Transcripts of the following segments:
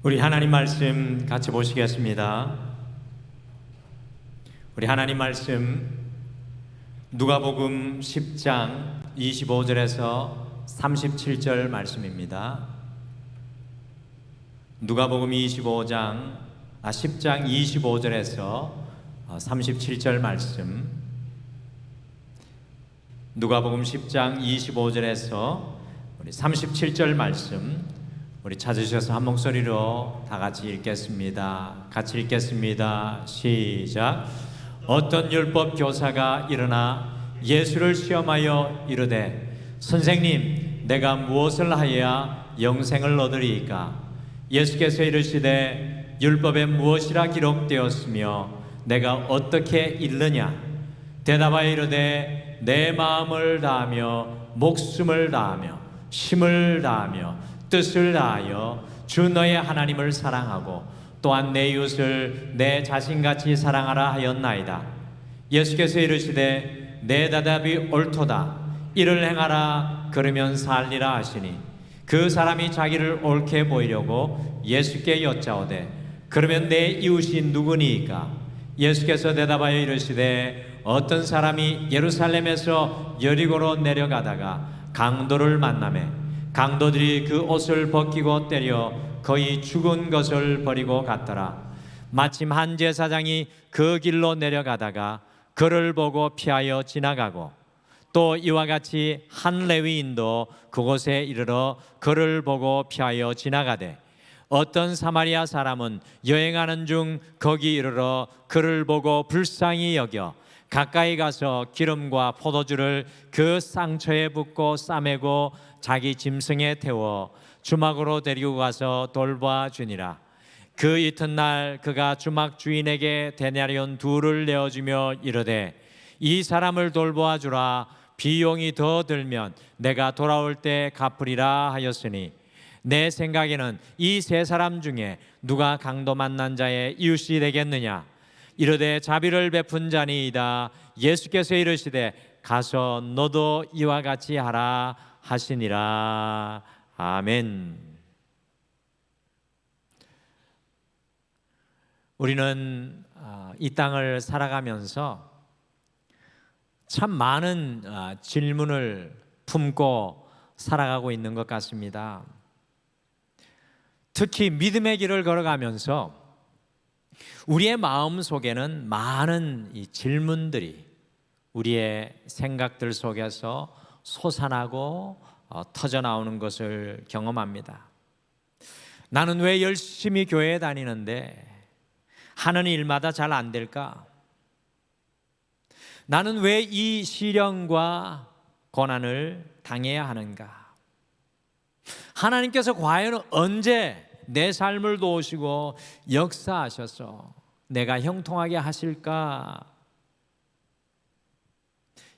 우리 하나님 말씀 같이 보시겠습니다. 우리 하나님 말씀 누가복음 10장 25절에서 37절 말씀입니다. 누가복음 10장 25절에서 37절 말씀. 누가복음 10장 25절에서 우리 37절 말씀 우리 찾으셔서 한 목소리로 다 같이 읽겠습니다. 같이 읽겠습니다. 시작. 어떤 율법 교사가 일어나 예수를 시험하여 이르되 선생님, 내가 무엇을 하여야 영생을 얻으리이까? 예수께서 이르시되 율법에 무엇이라 기록되었으며 내가 어떻게 읽느냐? 대답하여 이르되 내 마음을 다하며 목숨을 다하며 힘을 다하며 뜻을 다하여 주 너의 하나님을 사랑하고 또한 내 이웃을 내 자신같이 사랑하라 하였나이다. 예수께서 이르시되 내 대답이 옳도다. 이를 행하라. 그러면 살리라 하시니 그 사람이 자기를 옳게 보이려고 예수께 여짜오되 그러면 내 이웃이 누구니이까? 예수께서 대답하여 이르시되 어떤 사람이 예루살렘에서 여리고로 내려가다가 강도를 만나매 강도들이 그 옷을 벗기고 때려 거의 죽은 것을 버리고 갔더라. 마침 한 제사장이 그 길로 내려가다가 그를 보고 피하여 지나가고 또 이와 같이 한 레위인도 그곳에 이르러 그를 보고 피하여 지나가되 어떤 사마리아 사람은 여행하는 중 거기 이르러 그를 보고 불쌍히 여겨 가까이 가서 기름과 포도주를 그 상처에 붓고 싸매고 자기 짐승에 태워 주막으로 데리고 가서 돌봐주니라. 그 이튿날 그가 주막 주인에게 데나리온 둘을 내어주며 이르되 이 사람을 돌보아주라. 비용이 더 들면 내가 돌아올 때 갚으리라 하였으니 내 생각에는 이 세 사람 중에 누가 강도 만난 자의 이웃이 되겠느냐? 이르되 자비를 베푼 자니이다. 예수께서 이르시되 가서 너도 이와 같이 하라 하시니라. 아멘. 우리는 이 땅을 살아가면서 참 많은 질문을 품고 살아가고 있는 것 같습니다. 특히 믿음의 길을 걸어가면서 우리의 마음 속에는 많은 이 질문들이 우리의 생각들 속에서 솟아나고 터져나오는 것을 경험합니다. 나는 왜 열심히 교회에 다니는데 하는 일마다 잘 안 될까? 나는 왜 이 시련과 고난을 당해야 하는가? 하나님께서 과연 언제 내 삶을 도우시고 역사하셔서 내가 형통하게 하실까?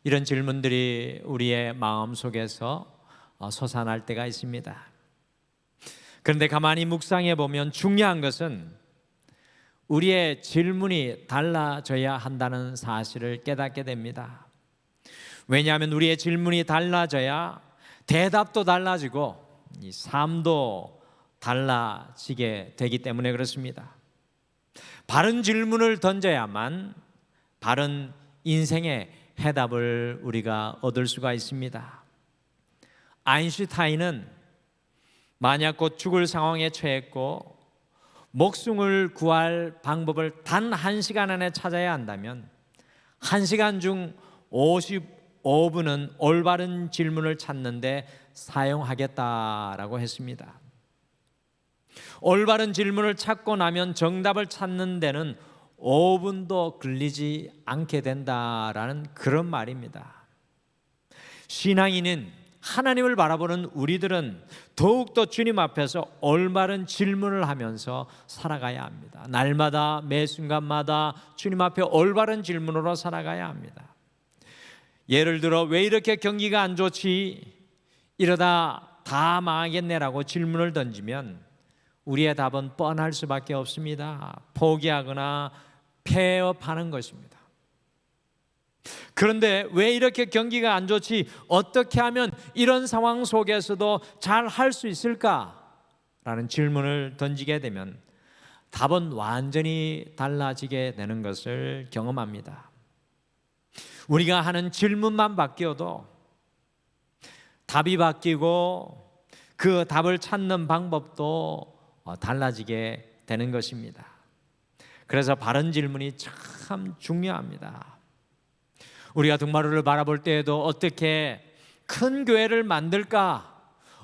이런 질문들이 우리의 마음 속에서 솟아날 때가 있습니다. 그런데 가만히 묵상해 보면 중요한 것은 우리의 질문이 달라져야 한다는 사실을 깨닫게 됩니다. 왜냐하면 우리의 질문이 달라져야 대답도 달라지고 이 삶도 달라지게 되기 때문에 그렇습니다. 바른 질문을 던져야만 바른 인생의 해답을 우리가 얻을 수가 있습니다. 아인슈타인은 만약 곧 죽을 상황에 처했고 목숨을 구할 방법을 단 1시간 안에 찾아야 한다면 1시간 중 55분은 올바른 질문을 찾는데 사용하겠다라고 했습니다. 올바른 질문을 찾고 나면 정답을 찾는 데는 5분도 걸리지 않게 된다라는 그런 말입니다. 신앙인은 하나님을 바라보는 우리들은 더욱더 주님 앞에서 올바른 질문을 하면서 살아가야 합니다. 날마다 매 순간마다 주님 앞에 올바른 질문으로 살아가야 합니다. 예를 들어 왜 이렇게 경기가 안 좋지? 이러다 다 망하겠네라고 질문을 던지면 우리의 답은 뻔할 수밖에 없습니다. 포기하거나 폐업하는 것입니다. 그런데 왜 이렇게 경기가 안 좋지? 어떻게 하면 이런 상황 속에서도 잘 할 수 있을까? 라는 질문을 던지게 되면 답은 완전히 달라지게 되는 것을 경험합니다. 우리가 하는 질문만 바뀌어도 답이 바뀌고 그 답을 찾는 방법도 달라지게 되는 것입니다. 그래서 바른 질문이 참 중요합니다. 우리가 등마루를 바라볼 때에도 어떻게 큰 교회를 만들까?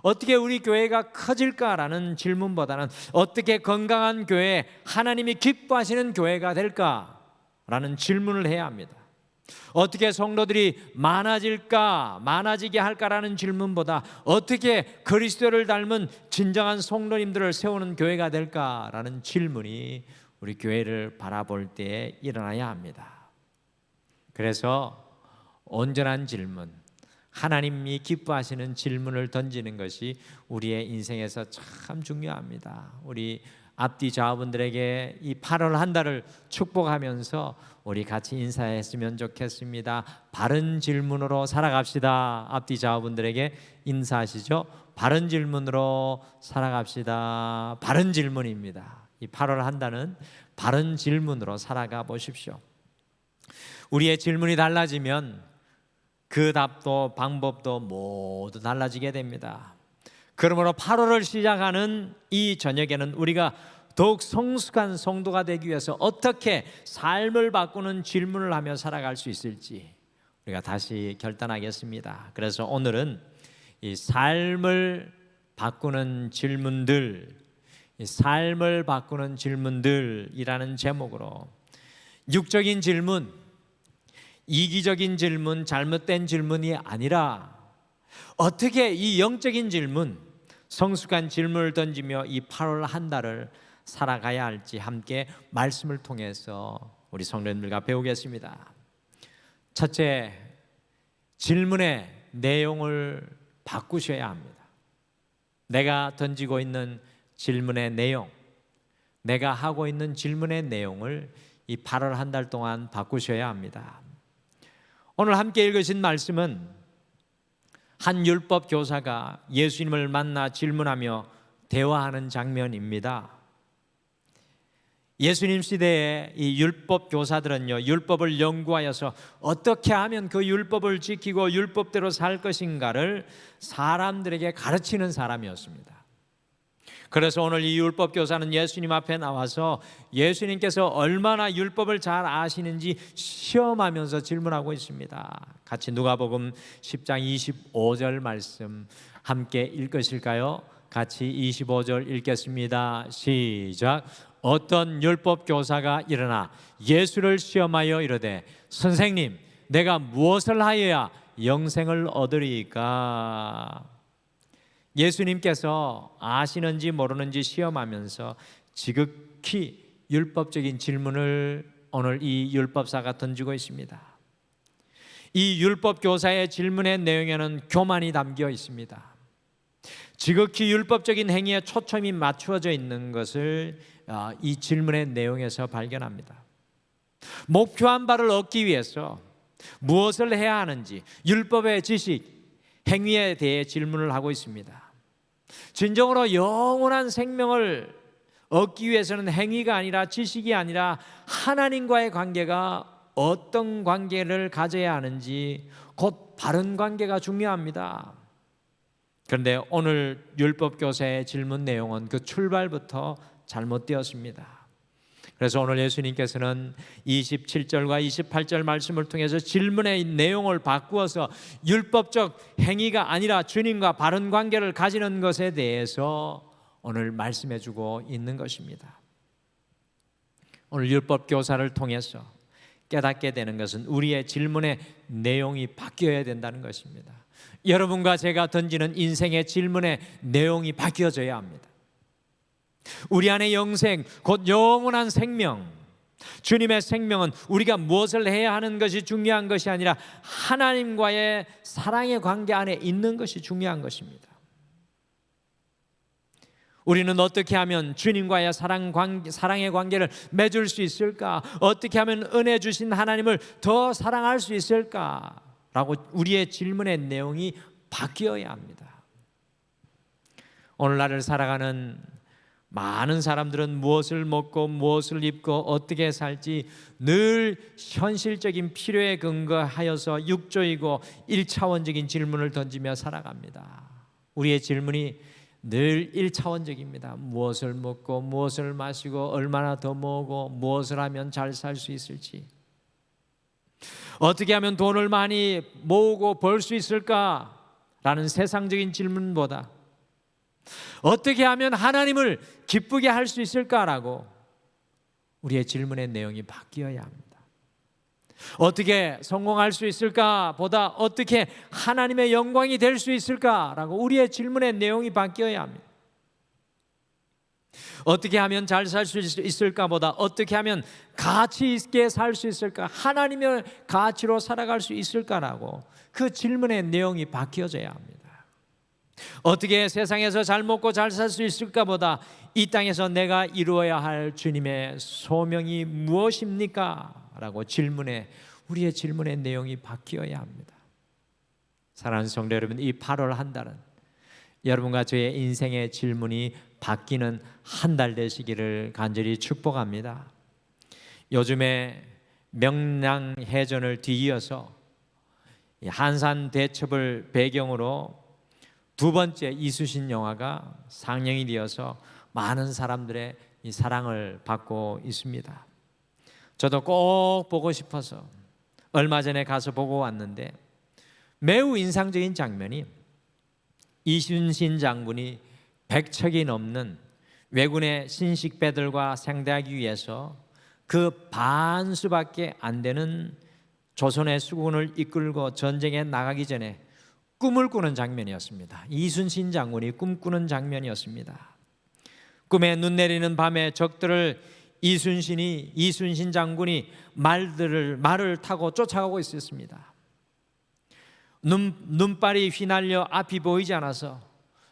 어떻게 우리 교회가 커질까라는 질문보다는 어떻게 건강한 교회, 하나님이 기뻐하시는 교회가 될까라는 질문을 해야 합니다. 어떻게 성도들이 많아지게 할까라는 질문보다 어떻게 그리스도를 닮은 진정한 성도님들을 세우는 교회가 될까라는 질문이 우리 교회를 바라볼 때에 일어나야 합니다. 그래서 온전한 질문, 하나님이 기뻐하시는 질문을 던지는 것이 우리의 인생에서 참 중요합니다. 우리 앞뒤 좌우분들에게 이 8월 한 달을 축복하면서 우리 같이 인사했으면 좋겠습니다. 바른 질문으로 살아갑시다. 앞뒤 좌우분들에게 인사하시죠. 바른 질문으로 살아갑시다. 바른 질문입니다. 이 8월 한 달은 바른 질문으로 살아가 보십시오. 우리의 질문이 달라지면 그 답도 방법도 모두 달라지게 됩니다. 그러므로 8월을 시작하는 이 저녁에는 우리가 더욱 성숙한 성도가 되기 위해서 어떻게 삶을 바꾸는 질문을 하며 살아갈 수 있을지 우리가 다시 결단하겠습니다. 그래서 오늘은 이 삶을 바꾸는 질문들, 이 삶을 바꾸는 질문들이라는 제목으로 육적인 질문, 이기적인 질문, 잘못된 질문이 아니라 어떻게 이 영적인 질문, 성숙한 질문을 던지며 이 8월 한 달을 살아가야 할지 함께 말씀을 통해서 우리 성도님들과 배우겠습니다. 첫째, 질문의 내용을 바꾸셔야 합니다. 내가 던지고 있는 질문의 내용, 내가 하고 있는 질문의 내용을 이 8월 한 달 동안 바꾸셔야 합니다. 오늘 함께 읽으신 말씀은 한 율법 교사가 예수님을 만나 질문하며 대화하는 장면입니다. 예수님 시대에 이 율법 교사들은요, 율법을 연구하여서 어떻게 하면 그 율법을 지키고 율법대로 살 것인가를 사람들에게 가르치는 사람이었습니다. 그래서 오늘 이 율법 교사는 예수님 앞에 나와서 예수님께서 얼마나 율법을 잘 아시는지 시험하면서 질문하고 있습니다. 같이 누가복음 10장 25절 말씀 함께 읽으실까요? 같이 25절 읽겠습니다. 시작. 어떤 율법 교사가 일어나 예수를 시험하여 이르되 선생님, 내가 무엇을 하여야 영생을 얻으리까? 예수님께서 아시는지 모르는지 시험하면서 지극히 율법적인 질문을 오늘 이 율법사가 던지고 있습니다. 이 율법 교사의 질문의 내용에는 교만이 담겨 있습니다. 지극히 율법적인 행위에 초점이 맞추어져 있는 것을 이 질문의 내용에서 발견합니다. 목표한 바를 얻기 위해서 무엇을 해야 하는지 율법의 지식, 행위에 대해 질문을 하고 있습니다. 진정으로 영원한 생명을 얻기 위해서는 행위가 아니라 지식이 아니라 하나님과의 관계가 어떤 관계를 가져야 하는지 곧 바른 관계가 중요합니다. 그런데 오늘 율법 교사의 질문 내용은 그 출발부터 잘못되었습니다. 그래서 오늘 예수님께서는 27절과 28절 말씀을 통해서 질문의 내용을 바꾸어서 율법적 행위가 아니라 주님과 바른 관계를 가지는 것에 대해서 오늘 말씀해 주고 있는 것입니다. 오늘 율법 교사를 통해서 깨닫게 되는 것은 우리의 질문의 내용이 바뀌어야 된다는 것입니다. 여러분과 제가 던지는 인생의 질문의 내용이 바뀌어져야 합니다. 우리 안의 영생, 곧 영원한 생명, 주님의 생명은 우리가 무엇을 해야 하는 것이 중요한 것이 아니라 하나님과의 사랑의 관계 안에 있는 것이 중요한 것입니다. 우리는 어떻게 하면 주님과의 사랑의 관계를 맺을 수 있을까? 어떻게 하면 은혜 주신 하나님을 더 사랑할 수 있을까? 라고 우리의 질문의 내용이 바뀌어야 합니다. 오늘날을 살아가는 많은 사람들은 무엇을 먹고 무엇을 입고 어떻게 살지 늘 현실적인 필요에 근거하여서 육조이고 1차원적인 질문을 던지며 살아갑니다. 우리의 질문이 늘 1차원적입니다. 무엇을 먹고 무엇을 마시고 얼마나 더 모으고 무엇을 하면 잘 살 수 있을지, 어떻게 하면 돈을 많이 모으고 벌 수 있을까라는 세상적인 질문보다 어떻게 하면 하나님을 기쁘게 할 수 있을까라고 우리의 질문의 내용이 바뀌어야 합니다. 어떻게 성공할 수 있을까 보다 어떻게 하나님의 영광이 될 수 있을까라고 우리의 질문의 내용이 바뀌어야 합니다. 어떻게 하면 잘 살 수 있을까 보다 어떻게 하면 가치 있게 살 수 있을까, 하나님의 가치로 살아갈 수 있을까라고 그 질문의 내용이 바뀌어져야 합니다. 어떻게 세상에서 잘 먹고 잘 살 수 있을까 보다 이 땅에서 내가 이루어야 할 주님의 소명이 무엇입니까? 라고 우리의 질문의 내용이 바뀌어야 합니다. 사랑하는 성도 여러분, 이 8월 한 달은 여러분과 저의 인생의 질문이 바뀌는 한 달 되시기를 간절히 축복합니다. 요즘에 명량해전을 뒤이어서 한산 대첩을 배경으로 두 번째 이순신 영화가 상영이 되어서 많은 사람들의 이 사랑을 받고 있습니다. 저도 꼭 보고 싶어서 얼마 전에 가서 보고 왔는데 매우 인상적인 장면이 이순신 장군이 100척이 넘는 왜군의 신식배들과 상대하기 위해서 그 반수밖에 안 되는 조선의 수군을 이끌고 전쟁에 나가기 전에 꿈을 꾸는 장면이었습니다. 이순신 장군이 꿈꾸는 장면이었습니다. 꿈에 눈 내리는 밤에 적들을 이순신 장군이 말을 타고 쫓아가고 있었습니다. 눈발이 휘날려 앞이 보이지 않아서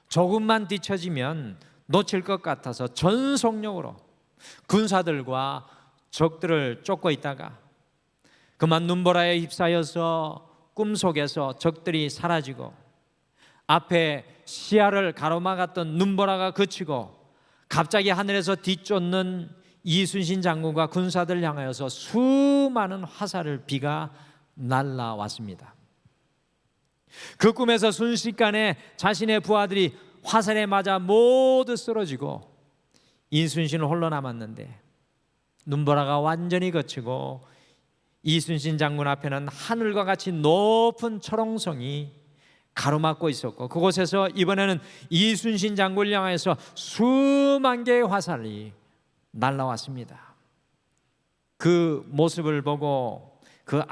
조금만 뒤처지면 놓칠 것 같아서 전속력으로 군사들과 적들을 쫓고 있다가 그만 눈보라에 휩싸여서 꿈속에서 적들이 사라지고 앞에 시야를 가로막았던 눈보라가 그치고 갑자기 하늘에서 뒤쫓는 이순신 장군과 군사들 향하여서 수많은 화살을 비가 날라왔습니다. 그 꿈에서 순식간에 자신의 부하들이 화살에 맞아 모두 쓰러지고 이순신은 홀로 남았는데 눈보라가 완전히 그치고 이순신 장군 앞에는 하늘과 같이 높은 철옹성이 가로막고 있었고 그곳에서 이번에는 이순신 장군을 향해서 수만 개의 화살이 날라왔습니다. 그 모습을 보고 그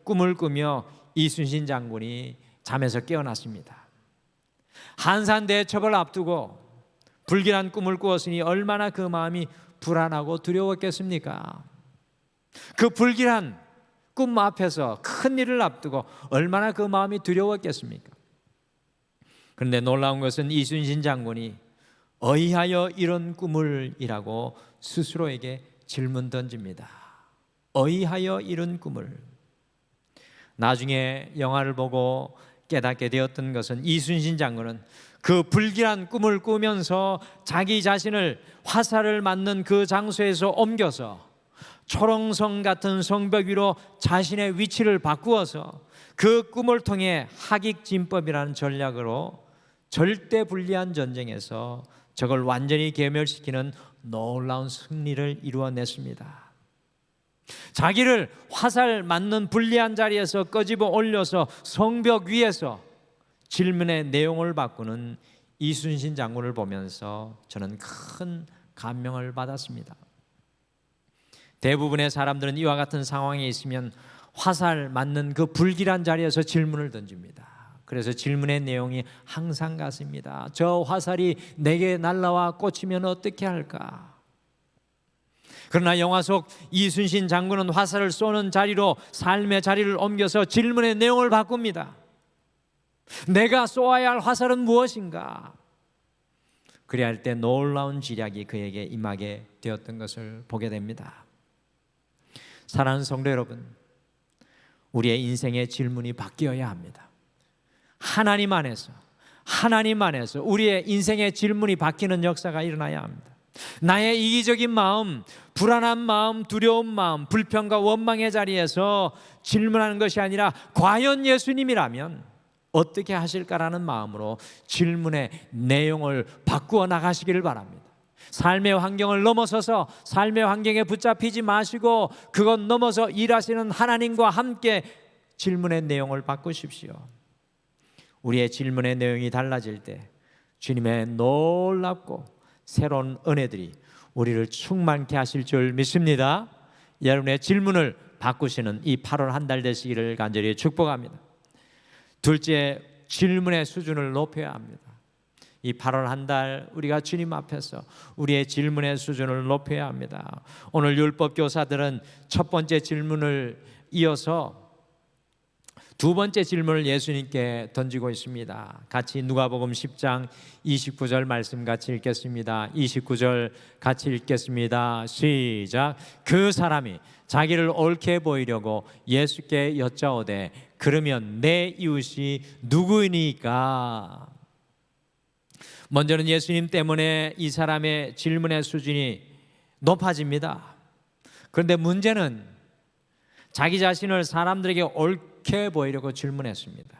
꿈을 꾸며 이순신 장군이 잠에서 깨어났습니다. 한산 대첩을 앞두고 불길한 꿈을 꾸었으니 얼마나 그 마음이 불안하고 두려웠겠습니까? 그 불길한 꿈 앞에서 큰 일을 앞두고 얼마나 그 마음이 두려웠겠습니까? 그런데 놀라운 것은 이순신 장군이 어이하여 이런 꿈을 이라고 스스로에게 질문 던집니다. 어이하여 이런 꿈을. 나중에 영화를 보고 깨닫게 되었던 것은 이순신 장군은 그 불길한 꿈을 꾸면서 자기 자신을 화살을 맞는 그 장소에서 옮겨서 초롱성 같은 성벽 위로 자신의 위치를 바꾸어서 그 꿈을 통해 하객진법이라는 전략으로 절대 불리한 전쟁에서 적을 완전히 괴멸시키는 놀라운 승리를 이루어냈습니다. 자기를 화살 맞는 불리한 자리에서 끄집어 올려서 성벽 위에서 질문의 내용을 바꾸는 이순신 장군을 보면서 저는 큰 감명을 받았습니다. 대부분의 사람들은 이와 같은 상황에 있으면 화살 맞는 그 불길한 자리에서 질문을 던집니다. 그래서 질문의 내용이 항상 같습니다. 저 화살이 내게 날라와 꽂히면 어떻게 할까? 그러나 영화 속 이순신 장군은 화살을 쏘는 자리로 삶의 자리를 옮겨서 질문의 내용을 바꿉니다. 내가 쏘아야 할 화살은 무엇인가? 그래야 할 때 놀라운 지략이 그에게 임하게 되었던 것을 보게 됩니다. 사랑하는 성도 여러분, 우리의 인생의 질문이 바뀌어야 합니다. 하나님 안에서 하나님 안에서 우리의 인생의 질문이 바뀌는 역사가 일어나야 합니다. 나의 이기적인 마음, 불안한 마음, 두려운 마음, 불평과 원망의 자리에서 질문하는 것이 아니라 과연 예수님이라면 어떻게 하실까라는 마음으로 질문의 내용을 바꾸어 나가시기를 바랍니다. 삶의 환경을 넘어서서 삶의 환경에 붙잡히지 마시고 그것 넘어서 일하시는 하나님과 함께 질문의 내용을 바꾸십시오. 우리의 질문의 내용이 달라질 때 주님의 놀랍고 새로운 은혜들이 우리를 충만케 하실 줄 믿습니다. 여러분의 질문을 바꾸시는 이 8월 한 달 되시기를 간절히 축복합니다. 둘째, 질문의 수준을 높여야 합니다. 이 8월 한 달 우리가 주님 앞에서 우리의 질문의 수준을 높여야 합니다. 오늘 율법 교사들은 첫 번째 질문을 이어서 두 번째 질문을 예수님께 던지고 있습니다. 같이 누가복음 10장 29절 말씀 같이 읽겠습니다. 29절 같이 읽겠습니다. 시작. 그 사람이 자기를 옳게 보이려고 예수께 여짜오되 그러면 내 이웃이 누구이니까? 먼저는 예수님 때문에 이 사람의 질문의 수준이 높아집니다. 그런데 문제는 자기 자신을 사람들에게 옳게 보이려고 질문했습니다.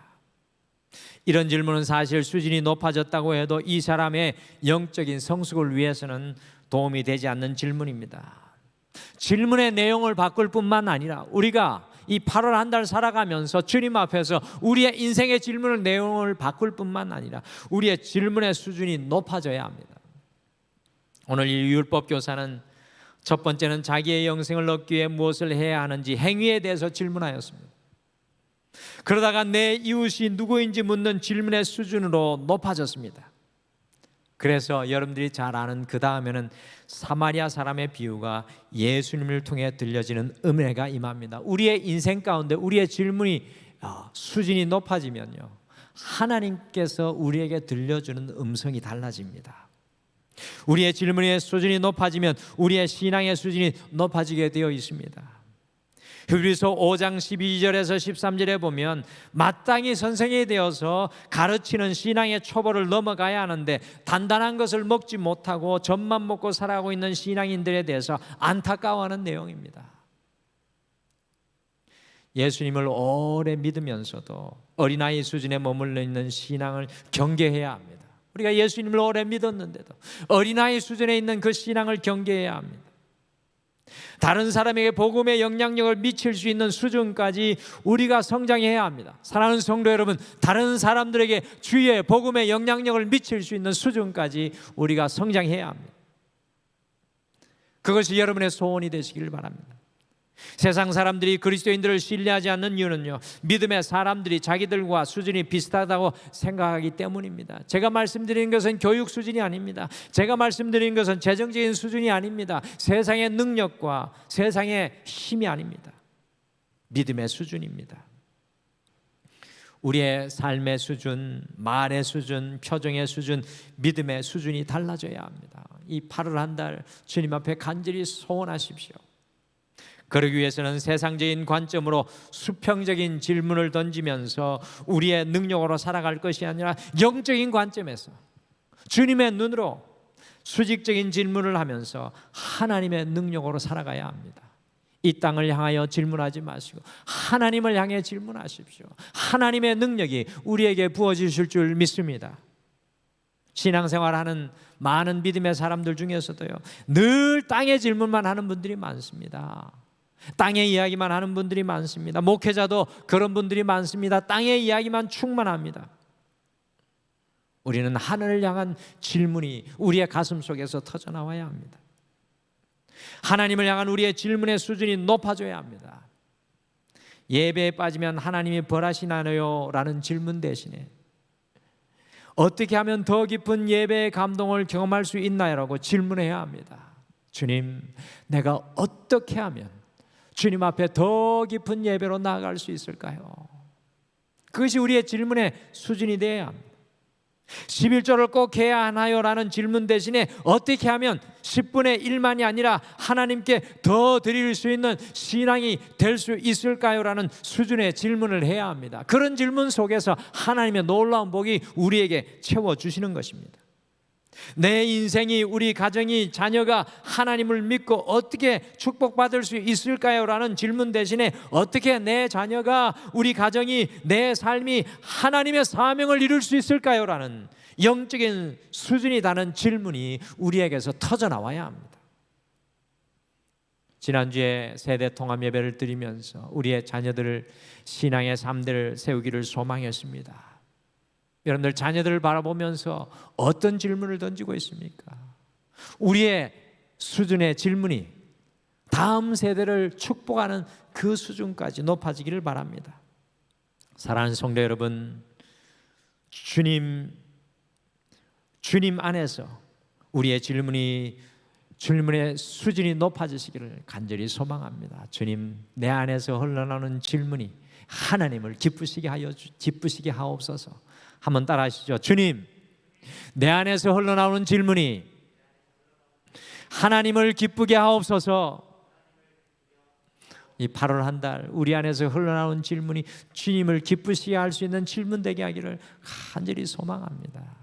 이런 질문은 사실 수준이 높아졌다고 해도 이 사람의 영적인 성숙을 위해서는 도움이 되지 않는 질문입니다. 질문의 내용을 바꿀 뿐만 아니라 우리가 이 8월 한 달 살아가면서 주님 앞에서 우리의 인생의 질문의 내용을 바꿀 뿐만 아니라 우리의 질문의 수준이 높아져야 합니다. 오늘 이 율법 교사는 첫 번째는 자기의 영생을 얻기 위해 무엇을 해야 하는지 행위에 대해서 질문하였습니다. 그러다가 내 이웃이 누구인지 묻는 질문의 수준으로 높아졌습니다. 그래서 여러분들이 잘 아는 그 다음에는 사마리아 사람의 비유가 예수님을 통해 들려지는 은혜가 임합니다. 우리의 인생 가운데 우리의 질문이 수준이 높아지면요, 하나님께서 우리에게 들려주는 음성이 달라집니다. 우리의 질문의 수준이 높아지면 우리의 신앙의 수준이 높아지게 되어 있습니다. 히브리서 5장 12절에서 13절에 보면 마땅히 선생이 되어서 가르치는 신앙의 초보를 넘어가야 하는데 단단한 것을 먹지 못하고 젖만 먹고 살아가고 있는 신앙인들에 대해서 안타까워하는 내용입니다. 예수님을 오래 믿으면서도 어린아이 수준에 머물러 있는 신앙을 경계해야 합니다. 우리가 예수님을 오래 믿었는데도 어린아이 수준에 있는 그 신앙을 경계해야 합니다. 다른 사람에게 복음의 영향력을 미칠 수 있는 수준까지 우리가 성장해야 합니다. 사랑하는 성도 여러분, 다른 사람들에게 주의 복음의 영향력을 미칠 수 있는 수준까지 우리가 성장해야 합니다. 그것이 여러분의 소원이 되시길 바랍니다. 세상 사람들이 그리스도인들을 신뢰하지 않는 이유는요, 믿음의 사람들이 자기들과 수준이 비슷하다고 생각하기 때문입니다. 제가 말씀드리는 것은 교육 수준이 아닙니다. 제가 말씀드리는 것은 재정적인 수준이 아닙니다. 세상의 능력과 세상의 힘이 아닙니다. 믿음의 수준입니다. 우리의 삶의 수준, 말의 수준, 표정의 수준, 믿음의 수준이 달라져야 합니다. 이 8월 한 달 주님 앞에 간절히 소원하십시오. 그러기 위해서는 세상적인 관점으로 수평적인 질문을 던지면서 우리의 능력으로 살아갈 것이 아니라 영적인 관점에서 주님의 눈으로 수직적인 질문을 하면서 하나님의 능력으로 살아가야 합니다. 이 땅을 향하여 질문하지 마시고 하나님을 향해 질문하십시오. 하나님의 능력이 우리에게 부어지실 줄 믿습니다. 신앙생활하는 많은 믿음의 사람들 중에서도요, 늘 땅의 질문만 하는 분들이 많습니다. 땅의 이야기만 하는 분들이 많습니다. 목회자도 그런 분들이 많습니다. 땅의 이야기만 충만합니다. 우리는 하늘을 향한 질문이 우리의 가슴 속에서 터져나와야 합니다. 하나님을 향한 우리의 질문의 수준이 높아져야 합니다. 예배에 빠지면 하나님이 벌하시나요? 라는 질문 대신에 어떻게 하면 더 깊은 예배의 감동을 경험할 수 있나요? 라고 질문해야 합니다. 주님, 내가 어떻게 하면 주님 앞에 더 깊은 예배로 나아갈 수 있을까요? 그것이 우리의 질문의 수준이 되어야 합니다. 11조를 꼭 해야 하나요? 라는 질문 대신에 어떻게 하면 10분의 1만이 아니라 하나님께 더 드릴 수 있는 신앙이 될 수 있을까요? 라는 수준의 질문을 해야 합니다. 그런 질문 속에서 하나님의 놀라운 복이 우리에게 채워주시는 것입니다. 내 인생이, 우리 가정이, 자녀가 하나님을 믿고 어떻게 축복받을 수 있을까요? 라는 질문 대신에 어떻게 내 자녀가, 우리 가정이, 내 삶이 하나님의 사명을 이룰 수 있을까요? 라는 영적인 수준이 다른 질문이 우리에게서 터져나와야 합니다. 지난주에 세대 통합 예배를 드리면서 우리의 자녀들을 신앙의 삶들을 세우기를 소망했습니다. 여러분들 자녀들을 바라보면서 어떤 질문을 던지고 있습니까? 우리의 수준의 질문이 다음 세대를 축복하는 그 수준까지 높아지기를 바랍니다. 사랑하는 성도 여러분, 주님 안에서 우리의 질문의 수준이 높아지시기를 간절히 소망합니다. 주님, 내 안에서 흘러나오는 질문이 하나님을 기쁘시게 하옵소서. 한번 따라 하시죠. 주님, 내 안에서 흘러나오는 질문이 하나님을 기쁘게 하옵소서. 이 8월 한 달 우리 안에서 흘러나오는 질문이 주님을 기쁘시게 할 수 있는 질문 되게 하기를 간절히 소망합니다.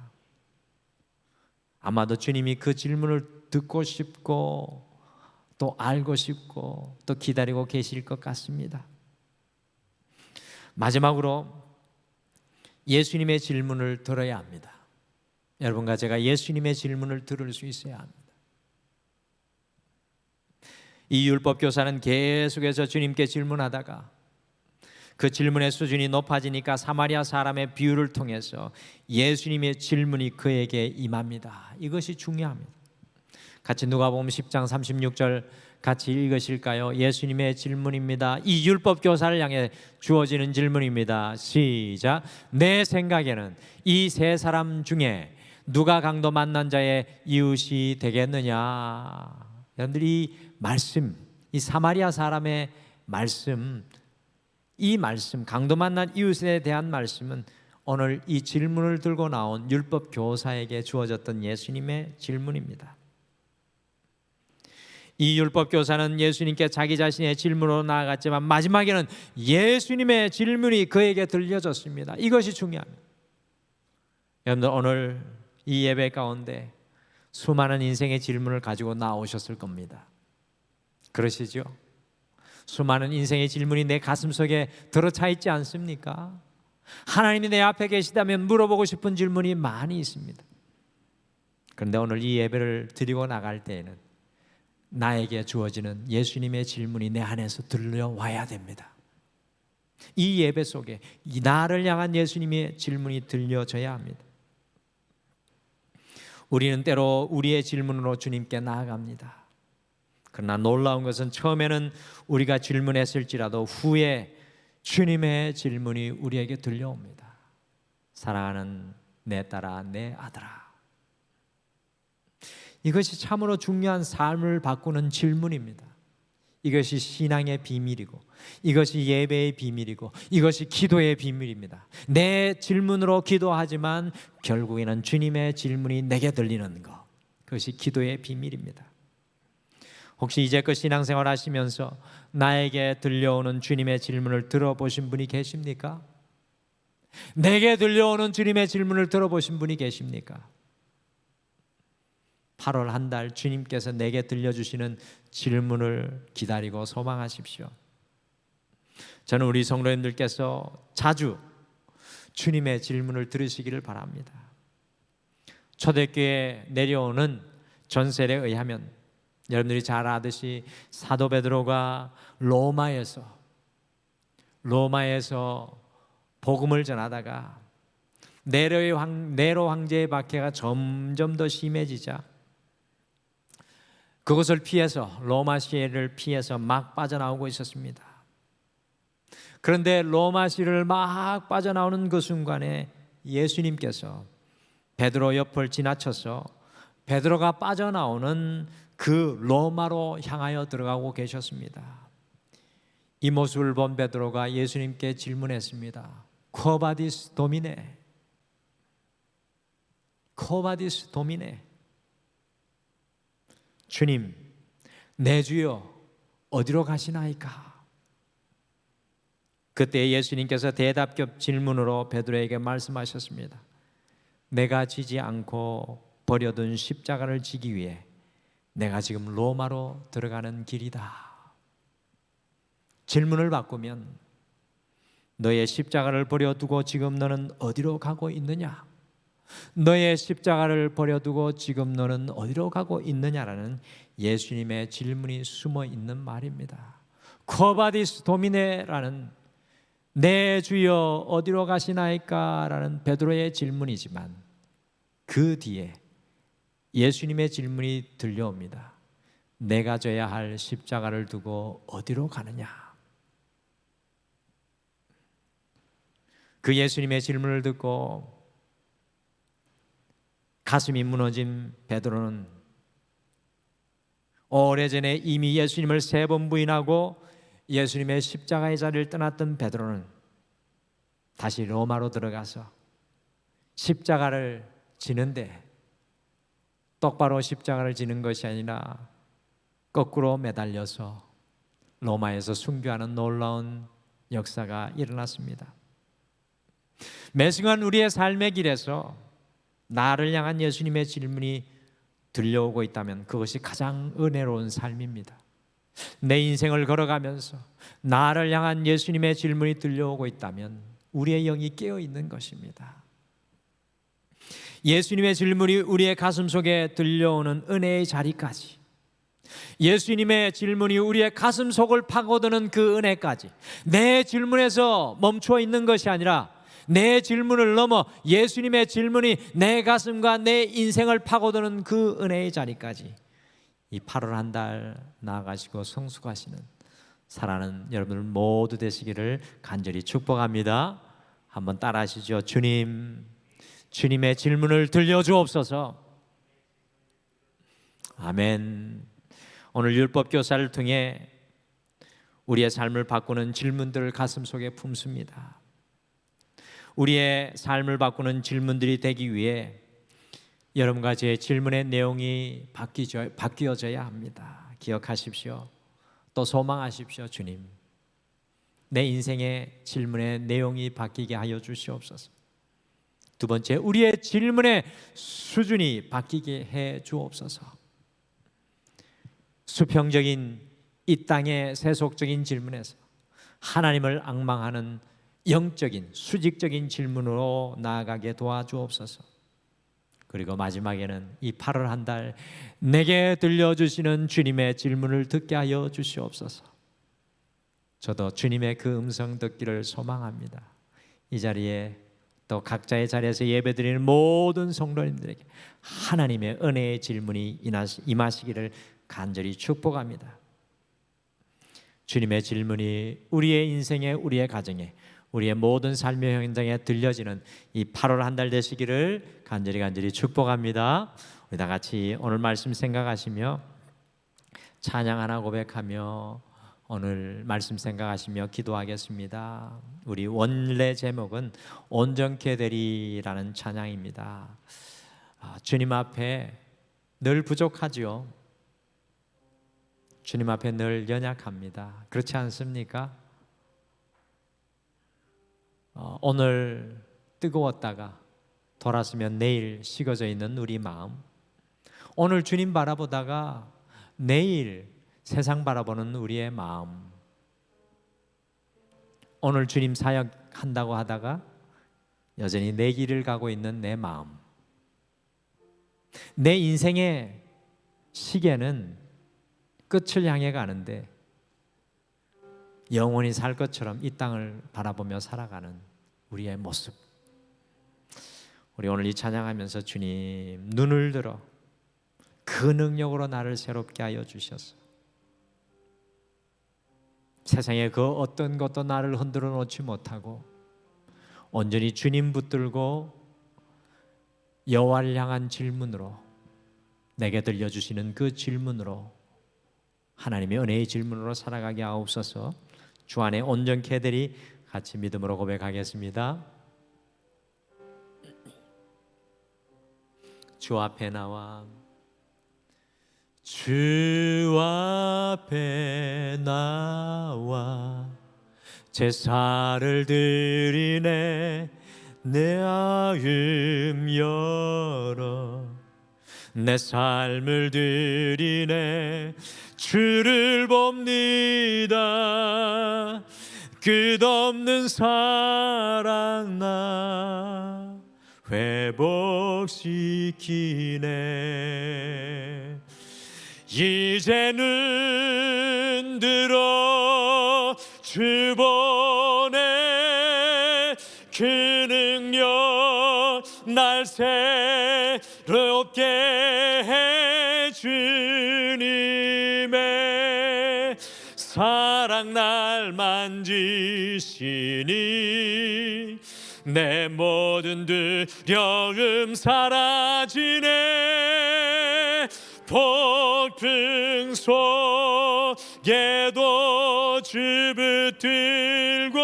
아마도 주님이 그 질문을 듣고 싶고 또 알고 싶고 또 기다리고 계실 것 같습니다. 마지막으로 예수님의 질문을 들어야 합니다. 여러분과 제가 예수님의 질문을 들을 수 있어야 합니다. 이 율법 교사는 계속해서 주님께 질문하다가 그 질문의 수준이 높아지니까 사마리아 사람의 비유를 통해서 예수님의 질문이 그에게 임합니다. 이것이 중요합니다. 같이 누가복음 10장 36절 같이 읽으실까요? 예수님의 질문입니다. 이 율법 교사를 향해 주어지는 질문입니다. 시작. 내 생각에는 이 세 사람 중에 누가 강도 만난 자의 이웃이 되겠느냐? 여러분들이 말씀, 이 사마리아 사람의 말씀, 이 말씀, 강도 만난 이웃에 대한 말씀은 오늘 이 질문을 들고 나온 율법 교사에게 주어졌던 예수님의 질문입니다. 이 율법 교사는 예수님께 자기 자신의 질문으로 나아갔지만 마지막에는 예수님의 질문이 그에게 들려졌습니다. 이것이 중요합니다. 여러분들 오늘 이 예배 가운데 수많은 인생의 질문을 가지고 나오셨을 겁니다. 그러시죠? 수많은 인생의 질문이 내 가슴속에 들어차 있지 않습니까? 하나님이 내 앞에 계시다면 물어보고 싶은 질문이 많이 있습니다. 그런데 오늘 이 예배를 드리고 나갈 때에는 나에게 주어지는 예수님의 질문이 내 안에서 들려와야 됩니다. 이 예배 속에 이 나를 향한 예수님의 질문이 들려져야 합니다. 우리는 때로 우리의 질문으로 주님께 나아갑니다. 그러나 놀라운 것은 처음에는 우리가 질문했을지라도 후에 주님의 질문이 우리에게 들려옵니다. 사랑하는 내 딸아, 내 아들아. 이것이 참으로 중요한 삶을 바꾸는 질문입니다. 이것이 신앙의 비밀이고 이것이 예배의 비밀이고 이것이 기도의 비밀입니다. 내 질문으로 기도하지만 결국에는 주님의 질문이 내게 들리는 것, 그것이 기도의 비밀입니다. 혹시 이제껏 신앙생활 하시면서 나에게 들려오는 주님의 질문을 들어보신 분이 계십니까? 내게 들려오는 주님의 질문을 들어보신 분이 계십니까? 8월 한 달 주님께서 내게 들려주시는 질문을 기다리고 소망하십시오. 저는 우리 성도님들께서 자주 주님의 질문을 들으시기를 바랍니다. 초대교회에 내려오는 전설에 의하면 여러분들이 잘 아듯이 사도 베드로가 로마에서 복음을 전하다가 네로 황제의 박해가 점점 더 심해지자 그것을 피해서 로마시를 피해서 막 빠져나오고 있었습니다. 그런데 로마시를 막 빠져나오는 그 순간에 예수님께서 베드로 옆을 지나쳐서 베드로가 빠져나오는 그 로마로 향하여 들어가고 계셨습니다. 이 모습을 본 베드로가 예수님께 질문했습니다. 쿼바디스 도미네, 코바디스 도미네. 주님, 내 주여 어디로 가시나이까? 그때 예수님께서 대답격 질문으로 베드로에게 말씀하셨습니다. 내가 지지 않고 버려둔 십자가를 지기 위해 내가 지금 로마로 들어가는 길이다. 질문을 바꾸면 너의 십자가를 버려두고 지금 너는 어디로 가고 있느냐? 너의 십자가를 버려두고 지금 너는 어디로 가고 있느냐라는 예수님의 질문이 숨어 있는 말입니다. 코바디스 도미네라는 내 주여 어디로 가시나이까? 라는 베드로의 질문이지만 그 뒤에 예수님의 질문이 들려옵니다. 내가 져야 할 십자가를 두고 어디로 가느냐? 그 예수님의 질문을 듣고 가슴이 무너진 베드로는 오래전에 이미 예수님을 3번 부인하고 예수님의 십자가의 자리를 떠났던 베드로는 다시 로마로 들어가서 십자가를 지는데 똑바로 십자가를 지는 것이 아니라 거꾸로 매달려서 로마에서 순교하는 놀라운 역사가 일어났습니다. 매순간 우리의 삶의 길에서 나를 향한 예수님의 질문이 들려오고 있다면 그것이 가장 은혜로운 삶입니다. 내 인생을 걸어가면서 나를 향한 예수님의 질문이 들려오고 있다면 우리의 영이 깨어 있는 것입니다. 예수님의 질문이 우리의 가슴 속에 들려오는 은혜의 자리까지, 예수님의 질문이 우리의 가슴 속을 파고드는 그 은혜까지, 내 질문에서 멈춰 있는 것이 아니라 내 질문을 넘어 예수님의 질문이 내 가슴과 내 인생을 파고드는 그 은혜의 자리까지 이 8월 한 달 나아가시고 성숙하시는 사랑하는 여러분들 모두 되시기를 간절히 축복합니다. 한번 따라하시죠. 주님, 주님의 질문을 들려주옵소서. 아멘. 오늘 율법 교사를 통해 우리의 삶을 바꾸는 질문들을 가슴속에 품습니다. 우리의 삶을 바꾸는 질문들이 되기 위해 여러분과 제 질문의 내용이 바뀌어져야 합니다. 기억하십시오. 또 소망하십시오. 주님, 내 인생의 질문의 내용이 바뀌게 하여 주시옵소서. 두 번째, 우리의 질문의 수준이 바뀌게 해 주옵소서. 수평적인 이 땅의 세속적인 질문에서 하나님을 앙망하는 영적인 수직적인 질문으로 나아가게 도와주옵소서. 그리고 마지막에는 이 8월 한 달 내게 들려주시는 주님의 질문을 듣게 하여 주시옵소서. 저도 주님의 그 음성 듣기를 소망합니다. 이 자리에 또 각자의 자리에서 예배드리는 모든 성도님들에게 하나님의 은혜의 질문이 임하시기를 간절히 축복합니다. 주님의 질문이 우리의 인생에, 우리의 가정에, 우리의 모든 삶의 현장에 들려지는 이 8월 한 달 되시기를 간절히 축복합니다. 우리 다 같이 오늘 말씀 생각하시며 찬양 하나 고백하며 오늘 말씀 생각하시며 기도하겠습니다. 우리 원래 제목은 온전케 되리라는 찬양입니다. 주님 앞에 늘 부족하죠. 주님 앞에 늘 연약합니다. 그렇지 않습니까? 오늘 뜨거웠다가 돌았으면 내일 식어져 있는 우리 마음, 오늘 주님 바라보다가 내일 세상 바라보는 우리의 마음, 오늘 주님 사역한다고 하다가 여전히 내 길을 가고 있는 내 마음, 내 인생의 시계는 끝을 향해 가는데 영원히 살 것처럼 이 땅을 바라보며 살아가는 우리의 모습, 우리 오늘 이 찬양하면서 주님 눈을 들어 그 능력으로 나를 새롭게 하여 주셔서 세상의 그 어떤 것도 나를 흔들어 놓지 못하고 온전히 주님 붙들고 여호와를 향한 질문으로, 내게 들려주시는 그 질문으로, 하나님의 은혜의 질문으로 살아가게 하옵소서. 주 안에 온전케 되리 같이 믿음으로 고백하겠습니다. 주 앞에 나와 주 앞에 나와 제사를 드리네. 내 마음 열어 내 삶을 드리네. 주를 봅니다. 끝없는 사랑 나 회복시키네. 이제는 들어 주 보내. 그 능력 날 새롭게 해. 주님의 사랑 날 만지시니 내 모든 두려움 사라지네. 폭풍 속에도 주 붙들고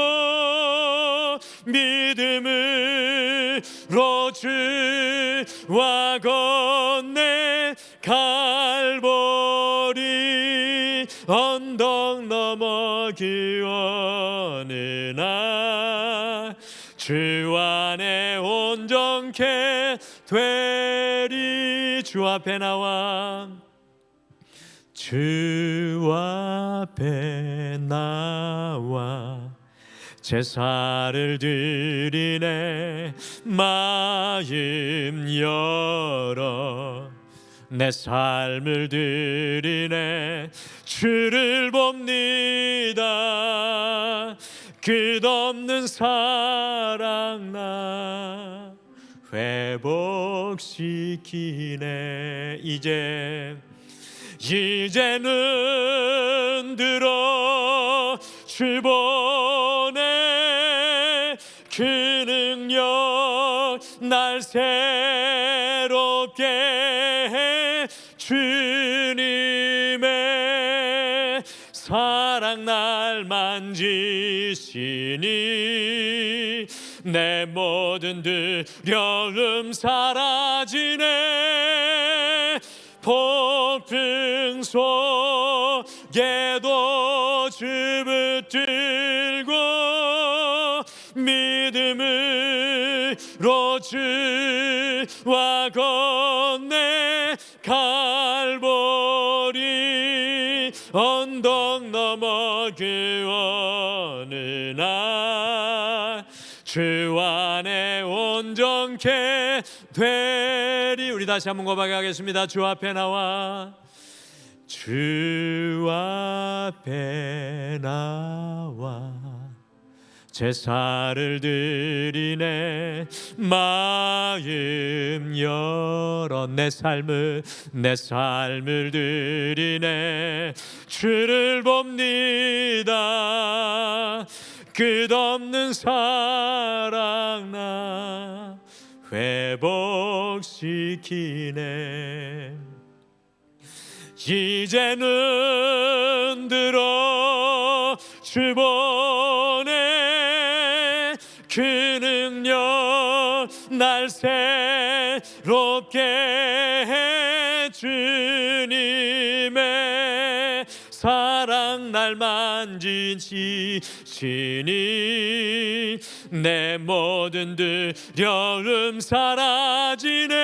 믿음으로 주와 건네. 갈보리 언덕 넘어 그 어느 날 주 안에 온전케 되리. 주 앞에 나와 주 앞에 나와 제사를 드리네. 마음 열어 내 삶을 드리네. 주를 봅니다. 끝없는 사랑 나 회복시키네. 이제는 들어 주 보내. 그 능력 날 새롭게 해. 주님의 사랑 날 만지시니 내 모든 두려움 사라지네. 폭풍 속에도 주 붙들고 믿음으로 주와 건네. 갈보리 언덕 넘어 그 어느 날 주 안에 온전케 되리. 우리 다시 한번 고백하겠습니다. 주 앞에 나와 주 앞에 나와 제사를 드리네. 마음 열어 내 삶을 드리네. 주를 봅니다. 끝없는 사랑 나 회복시키네. 이제는 들어 주 보내. 그 능력 날 새롭게 해. 주님의 사랑 날 만지시니 내 모든 두려움 사라지네.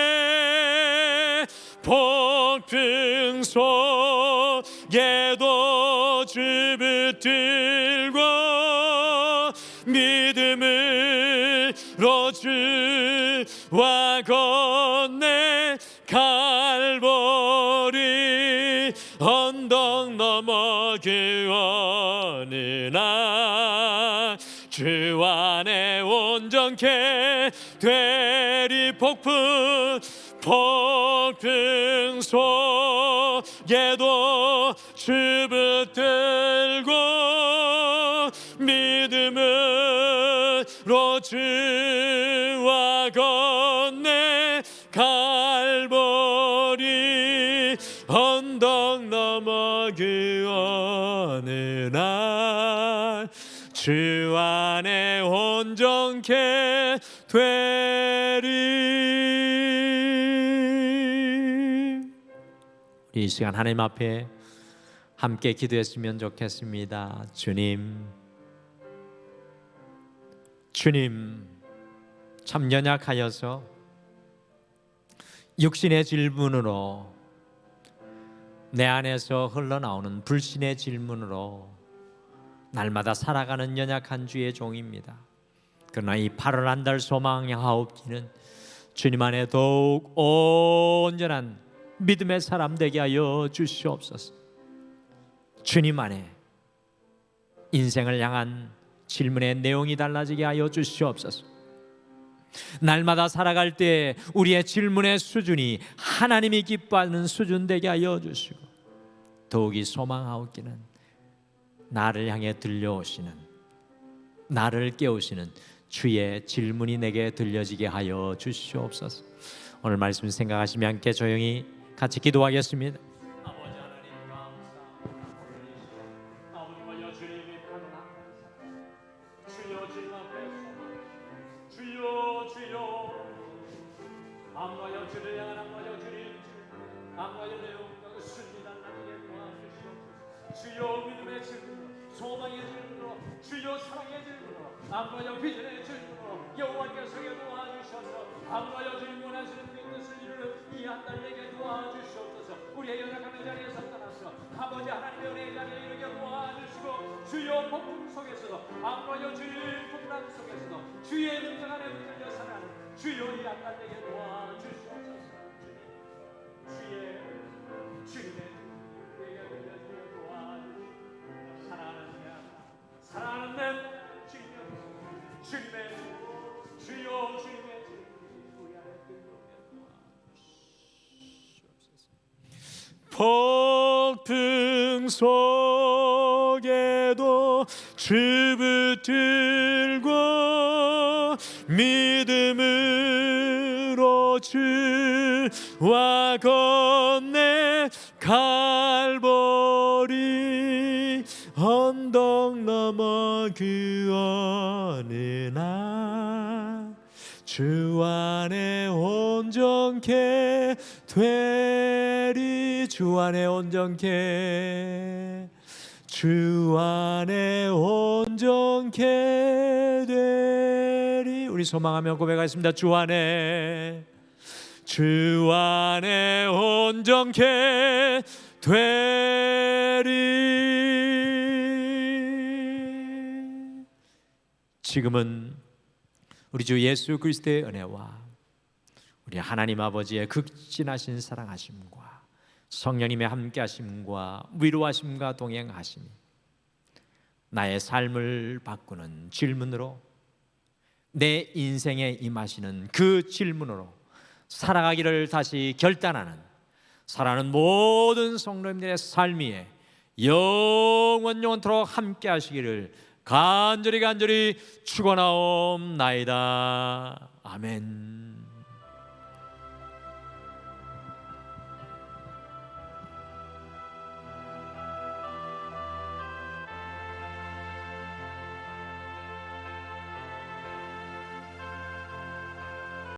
폭풍 속에도 주 붙들고 믿음으로 주와 건네. 갈보리 언덕 넘어 그 어느 날 주 안에 온전케 되리. 폭풍 속에도 주 붙들고 믿음으로 주와 건네. 갈보리 언덕 넘어 그 어느 날 주 안에 온전케 되리. 우리 이 시간 하나님 앞에 함께 기도했으면 좋겠습니다. 주님 참 연약하여서 육신의 질문으로, 내 안에서 흘러나오는 불신의 질문으로 날마다 살아가는 연약한 주의 종입니다. 그러나 이 8월 한 달 소망의 하옵기는 주님 안에 더욱 온전한 믿음의 사람 되게 하여 주시옵소서. 주님 안에 인생을 향한 질문의 내용이 달라지게 하여 주시옵소서. 날마다 살아갈 때 우리의 질문의 수준이 하나님이 기뻐하는 수준 되게 하여 주시고, 더욱이 소망하옵기는 나를 향해 들려오시는, 나를 깨우시는 주의 질문이 내게 들려지게 하여 주시옵소서. 오늘 말씀 생각하시며 함께 조용히 같이 기도하겠습니다. 아버지 하나님 감사합니다. 아버지와 주님이 가능한 주여 주님 앞에 주여 주여 암과여 주를 향한 암과여 주님 암과여 내용과 순리 달라지게 도와주시옵소서. 주여 믿음의 질문으로, 소망의 질문으로, 주여 사랑의 질문으로, 암과여 비전의 질문으로 여호와께서 도와주셔서 암과여 주님 원하시는 그 뜻을 이루는 이 한 달 내게 도와주시옵소서. 우리의 연약한 자리에서 떠나서 아버지 하나님의 은혜의 자리에 이르게 도와주시고, 주여 폭풍 속에서도 암과여 주님 풍랑 속에서도 주의 능력 안에 붙들려 살아가는 주여 이 한 달 내게 도와주시옵소서. 주님의 내게 들려주려 도와주시옵소서. 사랑하는 내 주님의 주여 주님의 우리 안에 폭풍 속에도 주 붙들고 믿음으로 주와 건네 갈보리 언덕 넘어 그 어느 날 주 안에 온전케 되리. 주 안에 온전케, 주 안에 온전케 되리. 우리 소망하며 고백하겠습니다. 주 안에 온전케 되리. 지금은 우리 주 예수 그리스도의 은혜와 우리 하나님 아버지의 극진하신 사랑하심과 성령님의 함께하심과 위로하심과 동행하심이 나의 삶을 바꾸는 질문으로, 내 인생에 임하시는 그 질문으로 살아가기를 다시 결단하는 살아가는 모든 성도님들의 삶 위에 영원토록 함께 하시기를 간절히 축원하옵나이다. 아멘.